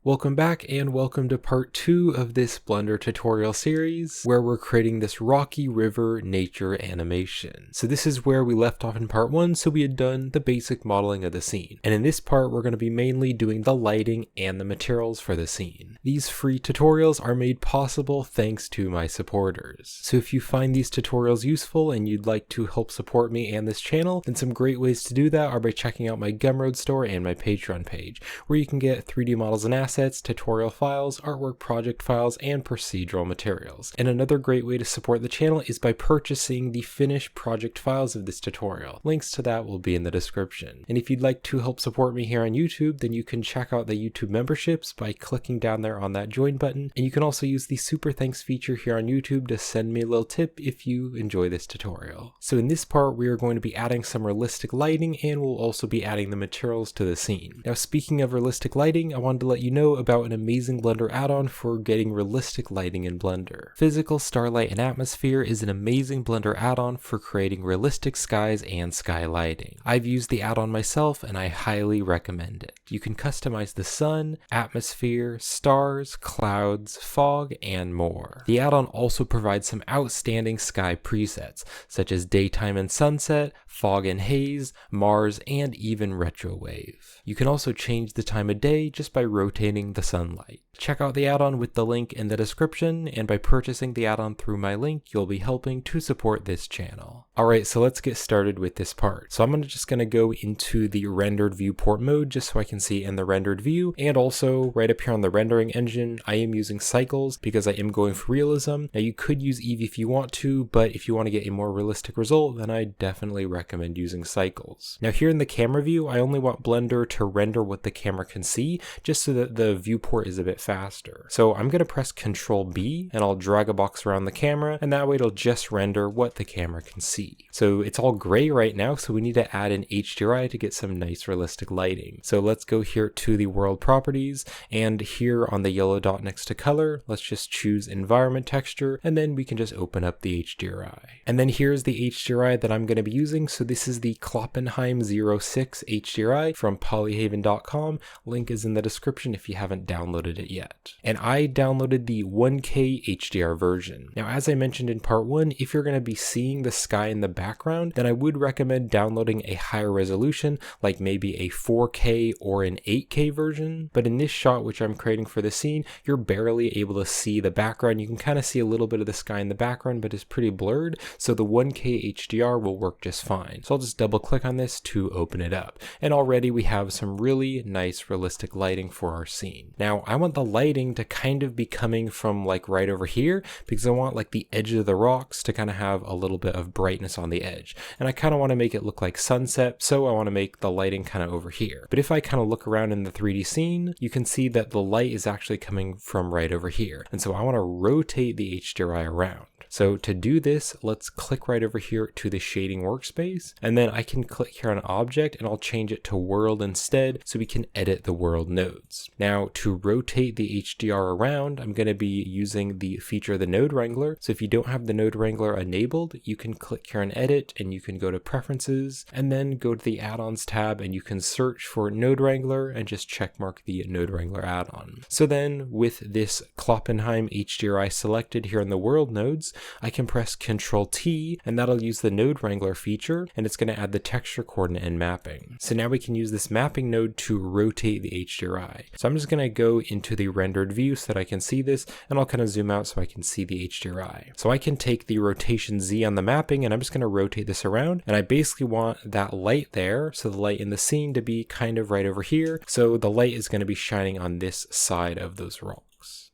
Welcome back and welcome to part 2 of this Blender tutorial series where we're creating this rocky river nature animation. So this is where we left off in part 1, so we had done the basic modeling of the scene. And in this part we're going to be mainly doing the lighting and the materials for the scene. These free tutorials are made possible thanks to my supporters. So if you find these tutorials useful and you'd like to help support me and this channel, then some great ways to do that are by checking out my Gumroad store and my Patreon page, where you can get 3D models and assets, tutorial files, artwork project files, and procedural materials. And another great way to support the channel is by purchasing the finished project files of this tutorial. Links to that will be in the description. And if you'd like to help support me here on YouTube, then you can check out the YouTube memberships by clicking down there on that join button. And you can also use the super thanks feature here on YouTube to send me a little tip if you enjoy this tutorial. So in this part, we are going to be adding some realistic lighting, and we'll also be adding the materials to the scene. Now, speaking of realistic lighting, I wanted to let you know about an amazing Blender add-on for getting realistic lighting in Blender. Physical Starlight and Atmosphere is an amazing Blender add-on for creating realistic skies and sky lighting. I've used the add-on myself and I highly recommend it. You can customize the sun, atmosphere, stars, clouds, fog, and more. The add-on also provides some outstanding sky presets, such as daytime and sunset, fog and haze, Mars, and even retrowave. You can also change the time of day just by rotating the sunlight. Check out the add-on with the link in the description, and by purchasing the add-on through my link, you'll be helping to support this channel. Alright, so let's get started with this part. So I'm just going to go into the rendered viewport mode just so I can see in the rendered view, and also right up here on the rendering engine, I am using cycles because I am going for realism. Now you could use Eevee if you want to, but if you want to get a more realistic result, then I definitely recommend using cycles. Now here in the camera view, I only want Blender to render what the camera can see, just so that the viewport is a bit faster. So I'm going to press Ctrl B and I'll drag a box around the camera, and that way it'll just render what the camera can see. So it's all gray right now, so we need to add an HDRI to get some nice realistic lighting. So let's go here to the world properties, and here on the yellow dot next to color, let's just choose environment texture, and then we can just open up the HDRI. And then here's the HDRI that I'm going to be using. So this is the Kloppenheim 06 HDRI from polyhaven.com. Link is in the description if you haven't downloaded it yet. And I downloaded the 1K HDR version. Now, as I mentioned in part 1, if you're going to be seeing the sky in the background, then I would recommend downloading a higher resolution, like maybe a 4K or an 8K version. But in this shot, which I'm creating for the scene, you're barely able to see the background. You can kind of see a little bit of the sky in the background, but it's pretty blurred. So the 1K HDR will work just fine. So I'll just double click on this to open it up. And already we have some really nice realistic lighting for our scene. Now I want the lighting to kind of be coming from like right over here, because I want like the edge of the rocks to kind of have a little bit of brightness on the edge. And I kind of want to make it look like sunset, so I want to make the lighting kind of over here. But if I kind of look around in the 3D scene, you can see that the light is actually coming from right over here. And so I want to rotate the HDRI around. So to do this, let's click right over here to the shading workspace, and then I can click here on object and I'll change it to world instead so we can edit the world nodes. Now to rotate the HDR around, I'm going to be using the feature of the node wrangler. So if you don't have the node wrangler enabled, you can click here on edit and you can go to preferences and then go to the add-ons tab and you can search for node wrangler and just check mark the node wrangler add-on. So then with this Kloppenheim HDRI selected here in the world nodes, I can press Ctrl T and that'll use the node wrangler feature, and it's going to add the texture coordinate and mapping. So now we can use this mapping node to rotate the HDRI. So I'm just going to go into the rendered view so that I can see this, and I'll kind of zoom out so I can see the HDRI. So I can take the rotation Z on the mapping and I'm just going to rotate this around, and I basically want that light there, so the light in the scene, to be kind of right over here. So the light is going to be shining on this side of those rocks.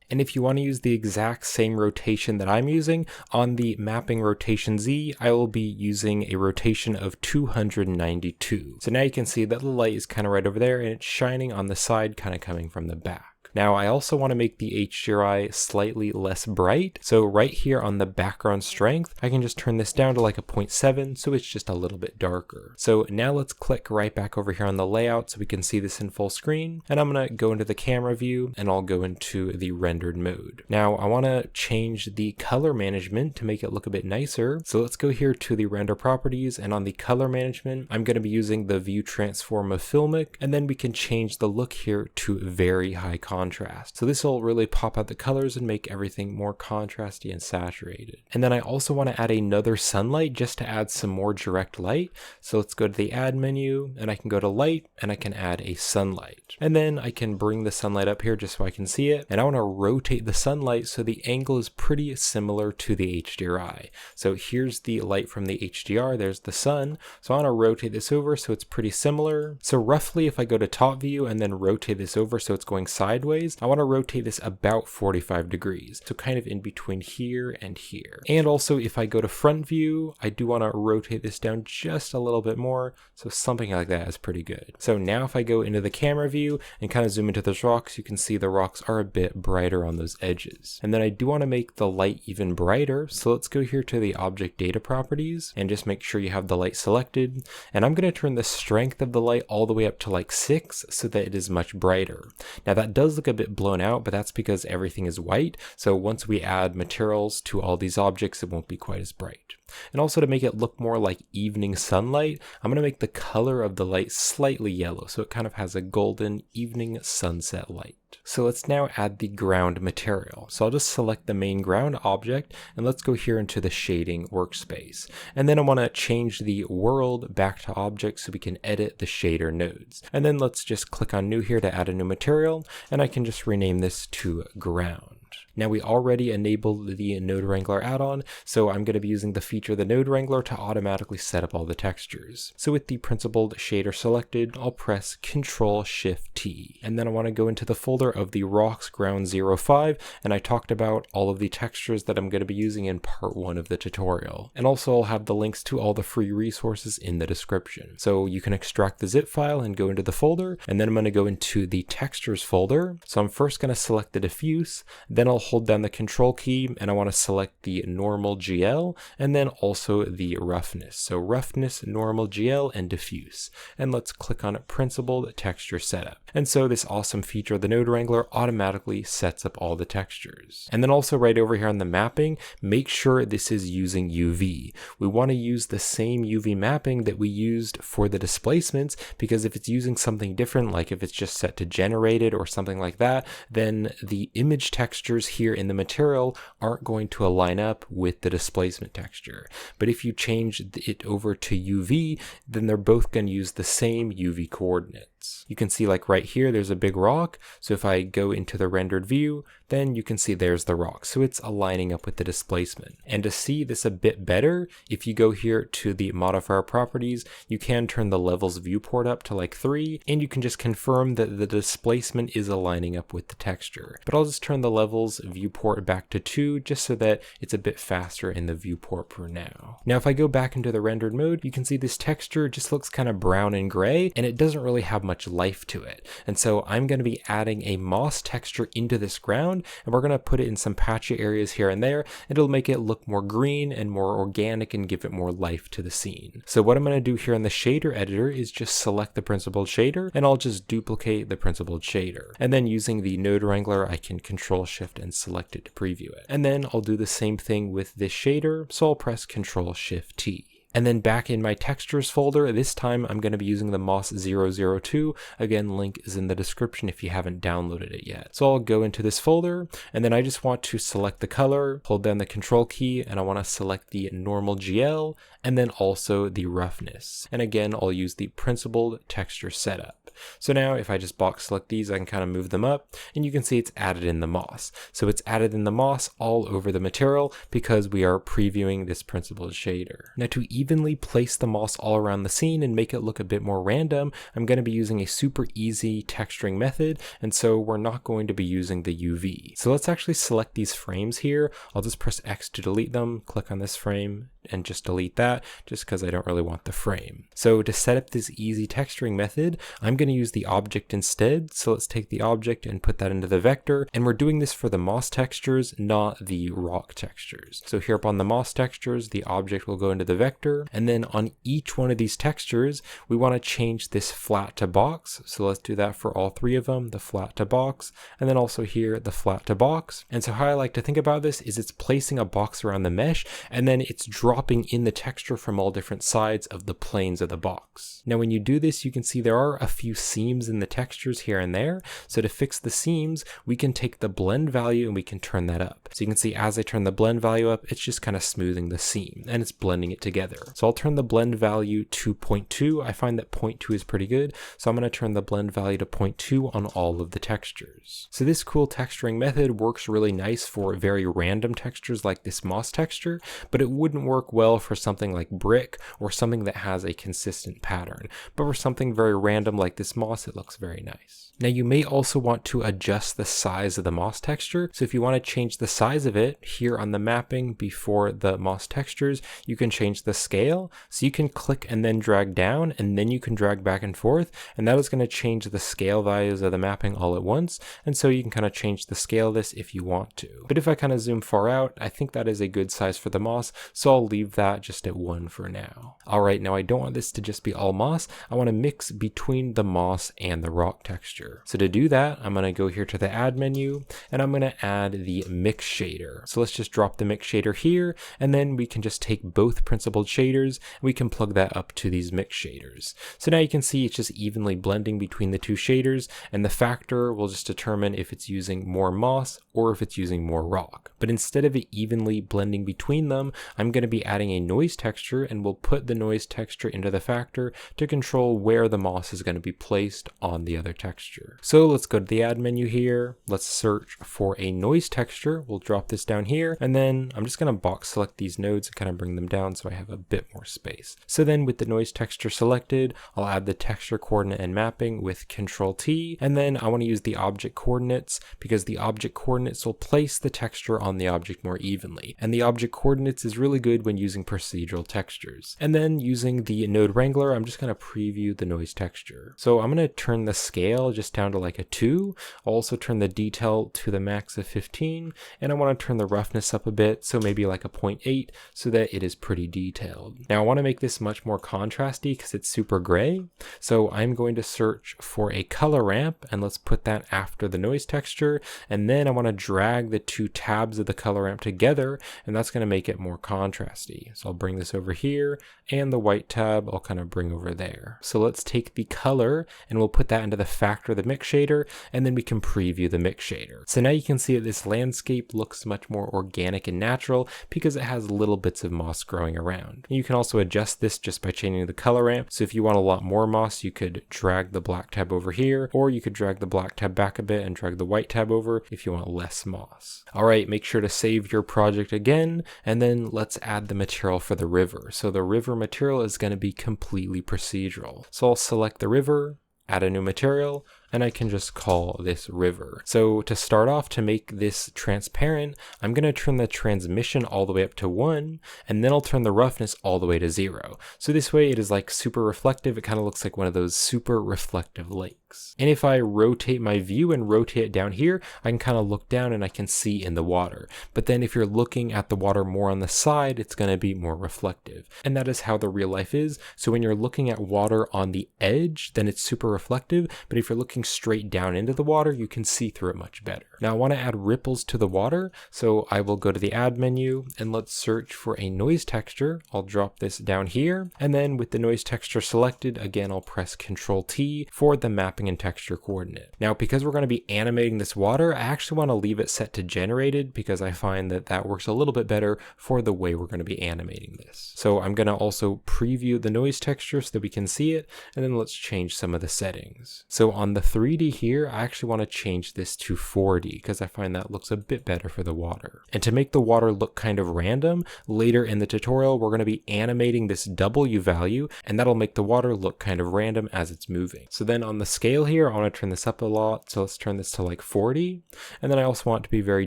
And if you want to use the exact same rotation that I'm using on the mapping rotation Z, I will be using a rotation of 292. So now you can see that the light is kind of right over there and it's shining on the side, kind of coming from the back. Now I also want to make the HDRI slightly less bright. So right here on the background strength, I can just turn this down to like a 0.7, so it's just a little bit darker. So now let's click right back over here on the layout so we can see this in full screen. And I'm going to go into the camera view and I'll go into the render rendered mode. Now I want to change the color management to make it look a bit nicer. So let's go here to the render properties, and on the color management, I'm going to be using the view transform of filmic, and then we can change the look here to very high contrast. So this will really pop out the colors and make everything more contrasty and saturated. And then I also want to add another sunlight just to add some more direct light. So let's go to the add menu, and I can go to light, and I can add a sunlight. And then I can bring the sunlight up here just so I can see it. And I want to rotate the sunlight so the angle is pretty similar to the HDRI. So here's the light from the HDR, there's the sun. So I want to rotate this over so it's pretty similar. So roughly if I go to top view and then rotate this over so it's going sideways, I want to rotate this about 45 degrees. So kind of in between here and here. And also if I go to front view, I do want to rotate this down just a little bit more. So something like that is pretty good. So now if I go into the camera view and kind of zoom into those rocks, you can see the rocks are a bit brighter on those edges. And then I do want to make the light even brighter. So let's go here to the object data properties and just make sure you have the light selected. And I'm going to turn the strength of the light all the way up to like 6 so that it is much brighter. Now that does look a bit blown out, but that's because everything is white. So once we add materials to all these objects, it won't be quite as bright. And also to make it look more like evening sunlight, I'm going to make the color of the light slightly yellow so it kind of has a golden evening sunset light. So let's now add the ground material. So I'll just select the main ground object and let's go here into the shading workspace. And then I want to change the world back to object so we can edit the shader nodes. And then let's just click on new here to add a new material, and I can just rename this to ground. Now we already enabled the Node Wrangler add-on, so I'm going to be using the feature of the Node Wrangler to automatically set up all the textures. So with the principled shader selected, I'll press Ctrl-Shift-T. And then I want to go into the folder of the Rocks Ground 05, and I talked about all of the textures that I'm going to be using in part 1 of the tutorial. And also I'll have the links to all the free resources in the description. So you can extract the zip file and go into the folder, and then I'm going to go into the textures folder. So I'm first going to select the diffuse, then I'll hold down the control key and I want to select the normal GL and then also the roughness. So roughness, normal GL, and diffuse. And let's click on principled texture setup. And so this awesome feature of the Node Wrangler automatically sets up all the textures. And then also right over here on the mapping, make sure this is using UV. We want to use the same UV mapping that we used for the displacements, because if it's using something different, like if it's just set to generated or something like that, then the image textures here in the material aren't going to align up with the displacement texture. But if you change it over to UV, then they're both going to use the same UV coordinates. You can see like right here, there's a big rock. So if I go into the rendered view, then you can see there's the rock. So it's aligning up with the displacement. And to see this a bit better, if you go here to the modifier properties, you can turn the levels viewport up to like 3, and you can just confirm that the displacement is aligning up with the texture. But I'll just turn the levels viewport back to 2 just so that it's a bit faster in the viewport for now. Now if I go back into the rendered mode, you can see this texture just looks kind of brown and gray, and it doesn't really have much life to it. And so I'm going to be adding a moss texture into this ground, and we're going to put it in some patchy areas here and there. It'll make it look more green and more organic and give it more life to the scene. So what I'm going to do here in the shader editor is just select the principled shader, and I'll just duplicate the principled shader. And then using the Node Wrangler, I can Control-Shift and select it to preview it. And then I'll do the same thing with this shader, so I'll press Control-Shift-T. And then back in my textures folder, this time I'm going to be using the Moss 002. Again, link is in the description if you haven't downloaded it yet. So I'll go into this folder, and then I just want to select the color, hold down the control key, and I want to select the normal GL, and then also the roughness. And again, I'll use the principled texture setup. So now if I just box select these, I can kind of move them up, and you can see it's added in the moss. So it's added in the moss all over the material because we are previewing this principled shader. Now to evenly place the moss all around the scene and make it look a bit more random, I'm going to be using a super easy texturing method, and so we're not going to be using the UV. So let's actually select these frames here. I'll just press X to delete them, click on this frame, and just delete that just because I don't really want the frame. So to set up this easy texturing method, I'm going to use the object instead. So let's take the object and put that into the vector, and we're doing this for the moss textures, not the rock textures. So here up on the moss textures, the object will go into the vector, and then on each one of these textures, we want to change this flat to box. So let's do that for all three of them, the flat to box, and then also here, the flat to box. And so how I like to think about this is it's placing a box around the mesh, and then it's dropping in the texture from all different sides of the planes of the box. Now when you do this, you can see there are a few seams in the textures here and there. So to fix the seams, we can take the blend value and we can turn that up. So you can see as I turn the blend value up, it's just kind of smoothing the seam and it's blending it together. So I'll turn the blend value to 0.2. I find that 0.2 is pretty good. So I'm going to turn the blend value to 0.2 on all of the textures. So this cool texturing method works really nice for very random textures like this moss texture, but it wouldn't work well for something like brick or something that has a consistent pattern. But for something very random like this moss, it looks very nice. Now you may also want to adjust the size of the moss texture. So if you want to change the size of it here on the mapping before the moss textures, you can change the scale. So you can click and then drag down, and then you can drag back and forth, and that is going to change the scale values of the mapping all at once. And so you can kind of change the scale of this if you want to. But if I kind of zoom far out, I think that is a good size for the moss. So I'll leave that just at 1 for now. All right, now I don't want this to just be all moss. I want to mix between the moss and the rock texture. So to do that, I'm going to go here to the add menu, and I'm going to add the mix shader. So let's just drop the mix shader here, and then we can just take both principled shaders, and we can plug that up to these mix shaders. So now you can see it's just evenly blending between the two shaders, and the factor will just determine if it's using more moss or if it's using more rock. But instead of it evenly blending between them, I'm going to be adding a noise texture, and we'll put the noise texture into the factor to control where the moss is going to be placed on the other texture. So let's go to the add menu here. Let's search for a noise texture. We'll drop this down here, and then I'm just going to box select these nodes and kind of bring them down so I have a bit more space. So then with the noise texture selected, I'll add the texture coordinate and mapping with Control T, and then I want to use the object coordinates because the object coordinates will place the texture on the object more evenly. And the object coordinates is really good when using procedural textures. And then using the node wrangler, I'm just going to preview the noise texture. So I'm going to turn the scale just down to like a 2. I'll also turn the detail to the max of 15, and I want to turn the roughness up a bit, so maybe like a 0.8, so that it is pretty detailed. Now I want to make this much more contrasty because it's super gray, so I'm going to search for a color ramp, and let's put that after the noise texture, and then I want to drag the two tabs of the color ramp together, and that's going to make it more contrasty. So I'll bring this over here, and the white tab I'll kind of bring over there. So let's take the color, and we'll put that into the factor the mix shader, and then we can preview the mix shader. So now you can see that this landscape looks much more organic and natural because it has little bits of moss growing around. You can also adjust this just by changing the color ramp. So if you want a lot more moss, you could drag the black tab over here, or you could drag the black tab back a bit and drag the white tab over if you want less moss. All right, make sure to save your project again, and then let's add the material for the river. So the river material is going to be completely procedural. So I'll select the river, add a new material, and I can just call this river. So to start off, to make this transparent, I'm going to turn the transmission all the way up to 1, and then I'll turn the roughness all the way to 0. So this way it is like super reflective. It kind of looks like one of those super reflective lakes. And if I rotate my view and rotate it down here, I can kind of look down and I can see in the water. But then if you're looking at the water more on the side, it's going to be more reflective. And that is how the real life is. So when you're looking at water on the edge, then it's super reflective. But if you're looking straight down into the water, you can see through it much better. Now I want to add ripples to the water, so I will go to the add menu, and let's search for a noise texture. I'll drop this down here, and then with the noise texture selected, again I'll press Control T for the mapping and texture coordinate. Now because we're going to be animating this water, I actually want to leave it set to generated because I find that that works a little bit better for the way we're going to be animating this. So I'm going to also preview the noise texture so that we can see it, and then let's change some of the settings. So on the 3D here, I actually want to change this to 4D because I find that looks a bit better for the water. And to make the water look kind of random, later in the tutorial, we're going to be animating this W value, and that'll make the water look kind of random as it's moving. So then on the scale here, I want to turn this up a lot. So let's turn this to like 40. And then I also want it to be very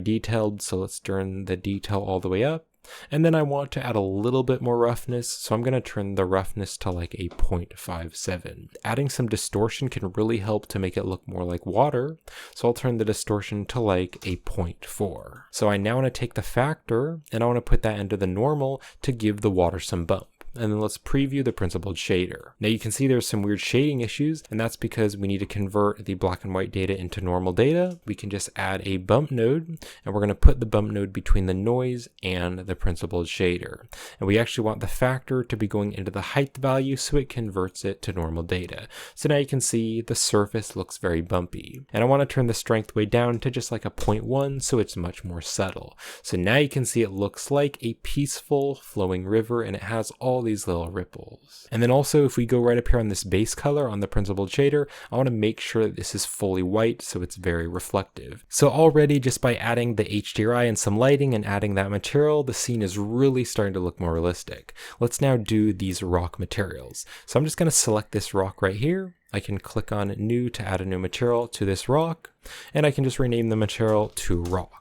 detailed. So let's turn the detail all the way up. And then I want to add a little bit more roughness, so I'm going to turn the roughness to like a 0.57. Adding some distortion can really help to make it look more like water, so I'll turn the distortion to like a 0.4. So I now want to take the factor and I want to put that into the normal to give the water some bump. And then let's preview the principled shader. Now you can see there's some weird shading issues, and that's because we need to convert the black and white data into normal data. We can just add a bump node, and we're going to put the bump node between the noise and the principled shader. And we actually want the factor to be going into the height value so it converts it to normal data. So now you can see the surface looks very bumpy. And I want to turn the strength way down to just like a 0.1 so it's much more subtle. So now you can see it looks like a peaceful flowing river, and it has all these little ripples. And then also, if we go right up here on this base color on the principled shader, I want to make sure that this is fully white so it's very reflective. So already just by adding the HDRI and some lighting and adding that material, the scene is really starting to look more realistic. Let's now do these rock materials. So I'm just going to select this rock right here. I can click on new to add a new material to this rock, and I can just rename the material to rock.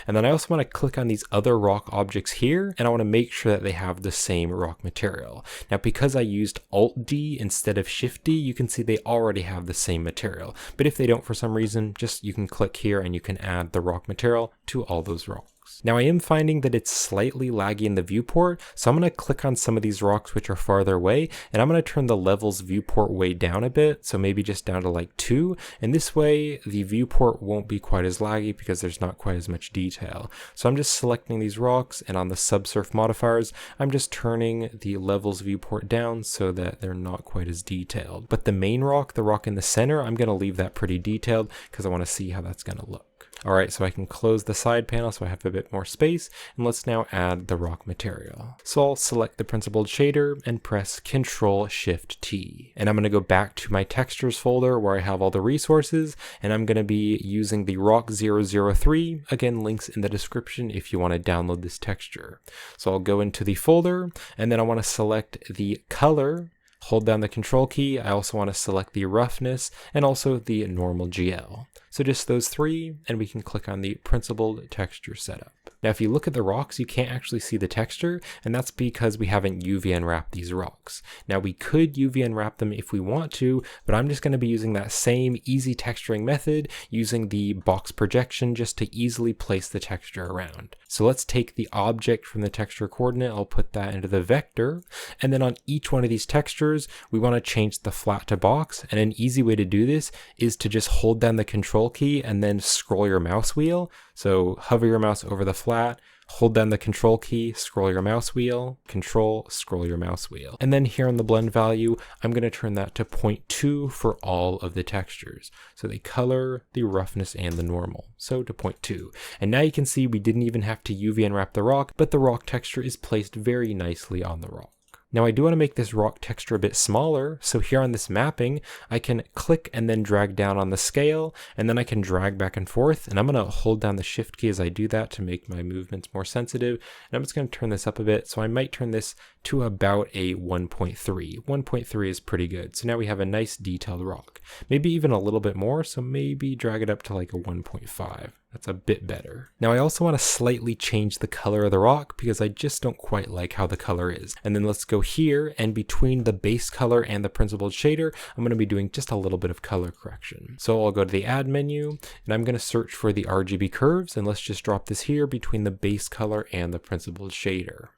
And then I also want to click on these other rock objects here, and I want to make sure that they have the same rock material. Now, because I used Alt D instead of Shift D, you can see they already have the same material. But if they don't for some reason, just you can click here and you can add the rock material to all those rocks. Now I am finding that it's slightly laggy in the viewport, so I'm going to click on some of these rocks which are farther away, and I'm going to turn the levels viewport way down a bit, so maybe just down to like 2, and this way the viewport won't be quite as laggy because there's not quite as much detail. So I'm just selecting these rocks, and on the subsurf modifiers, I'm just turning the levels viewport down so that they're not quite as detailed. But the main rock, the rock in the center, I'm going to leave that pretty detailed because I want to see how that's going to look. Alright, so I can close the side panel so I have a bit more space, and let's now add the rock material. So I'll select the principled shader and press Ctrl-Shift-T. And I'm going to go back to my textures folder where I have all the resources, and I'm going to be using the rock 003. Again, links in the description if you want to download this texture. So I'll go into the folder, and then I want to select the color. Hold down the control key. I also want to select the roughness and also the normal GL. So just those three, and we can click on the principled texture setup. Now, if you look at the rocks, you can't actually see the texture, and that's because we haven't UV unwrapped these rocks. Now, we could UV unwrap them if we want to, but I'm just going to be using that same easy texturing method using the box projection just to easily place the texture around. So let's take the object from the texture coordinate, I'll put that into the vector, and then on each one of these textures, we want to change the flat to box, and an easy way to do this is to just hold down the control key and then scroll your mouse wheel. So hover your mouse over the flat, hold down the control key, scroll your mouse wheel, control, scroll your mouse wheel. And then here on the blend value, I'm going to turn that to 0.2 for all of the textures. So the color, the roughness, and the normal. So to 0.2. And now you can see we didn't even have to UV unwrap the rock, but the rock texture is placed very nicely on the rock. Now I do want to make this rock texture a bit smaller, so here on this mapping, I can click and then drag down on the scale, and then I can drag back and forth, and I'm going to hold down the shift key as I do that to make my movements more sensitive, and I'm just going to turn this up a bit, so I might turn this to about a 1.3. 1.3 is pretty good, so now we have a nice detailed rock. Maybe even a little bit more, so maybe drag it up to like a 1.5. That's a bit better. Now I also want to slightly change the color of the rock because I just don't quite like how the color is. And then let's go here, and between the base color and the principled shader, I'm going to be doing just a little bit of color correction. So I'll go to the add menu, and I'm going to search for the RGB curves, and let's just drop this here between the base color and the principled shader.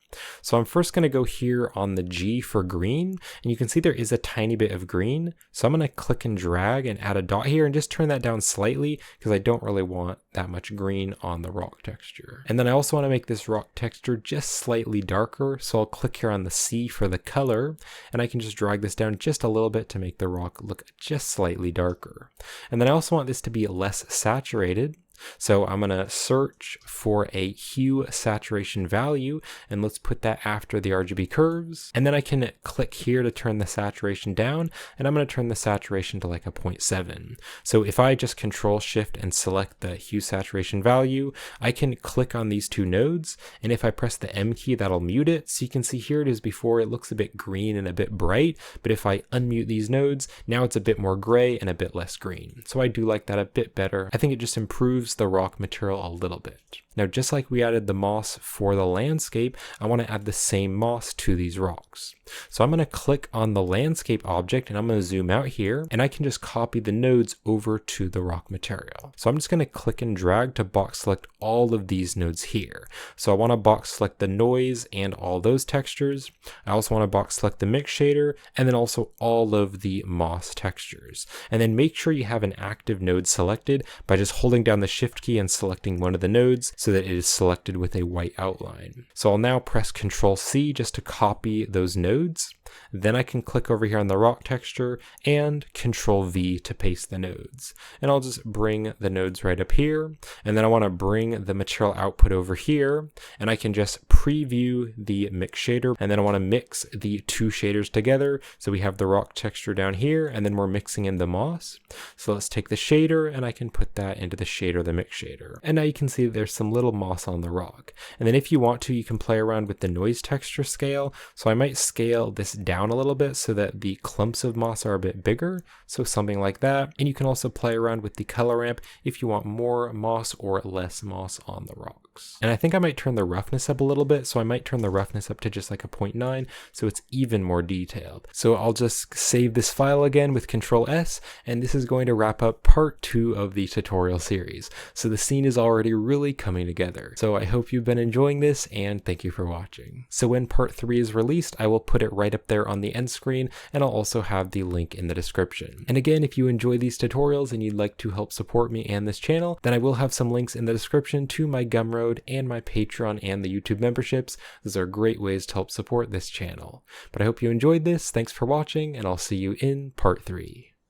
So I'm first going to go here on the G for green, and you can see there is a tiny bit of green. So I'm going to click and drag and add a dot here and just turn that down slightly because I don't really want that much green on the rock texture. And then I also want to make this rock texture just slightly darker. So I'll click here on the C for the color, and I can just drag this down just a little bit to make the rock look just slightly darker. And then I also want this to be less saturated. So I'm going to search for a hue saturation value, and let's put that after the RGB curves. And then I can click here to turn the saturation down, and I'm going to turn the saturation to like a 0.7. So if I just Control Shift and select the hue saturation value, I can click on these two nodes, and if I press the M key, that'll mute it. So you can see here it is before, it looks a bit green and a bit bright, but if I unmute these nodes, now it's a bit more gray and a bit less green. So I do like that a bit better. I think it just improves the rock material a little bit. Now, just like we added the moss for the landscape, I want to add the same moss to these rocks. So I'm going to click on the landscape object and I'm going to zoom out here, and I can just copy the nodes over to the rock material. So I'm just going to click and drag to box select all of these nodes here. So I want to box select the noise and all those textures. I also want to box select the mix shader and then also all of the moss textures. And then make sure you have an active node selected by just holding down the shift key and selecting one of the nodes so that it is selected with a white outline. So I'll now press Ctrl C just to copy those nodes. Then I can click over here on the rock texture and Ctrl V to paste the nodes. And I'll just bring the nodes right up here. And then I want to bring the material output over here, and I can just preview the mix shader. And then I want to mix the two shaders together. So we have the rock texture down here, and then we're mixing in the moss. So let's take the shader and I can put that into the shader, the mix shader. And now you can see there's some little moss on the rock. And then if you want to, you can play around with the noise texture scale. So I might scale this down a little bit so that the clumps of moss are a bit bigger. So something like that. And you can also play around with the color ramp if you want more moss or less moss on the rocks. And I think I might turn the roughness up a little bit. So I might turn the roughness up to just like a 0.9 so it's even more detailed. So I'll just save this file again with Ctrl S, and this is going to wrap up part 2 of the tutorial series. So the scene is already really coming together. So I hope you've been enjoying this, and thank you for watching. So when part 3 is released, I will put it right up there on the end screen, and I'll also have the link in the description. And again, if you enjoy these tutorials and you'd like to help support me and this channel, then I will have some links in the description to my Gumroad and my Patreon and the YouTube memberships. Those are great ways to help support this channel. But I hope you enjoyed this. Thanks for watching, and I'll see you in part 3.